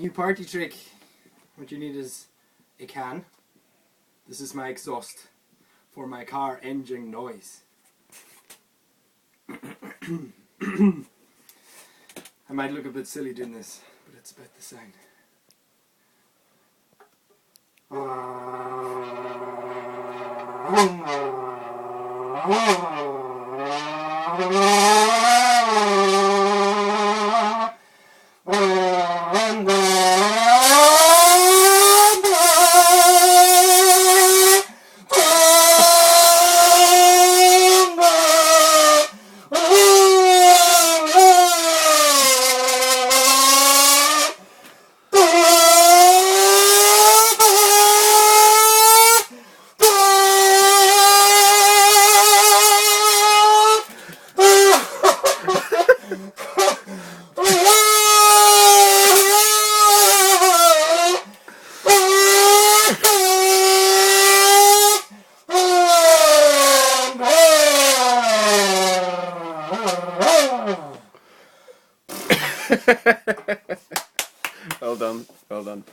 new party trick. What you need is a can. This is my exhaust for my car engine noise. I might look a bit silly doing this, but it's about the sound. Well done, well done.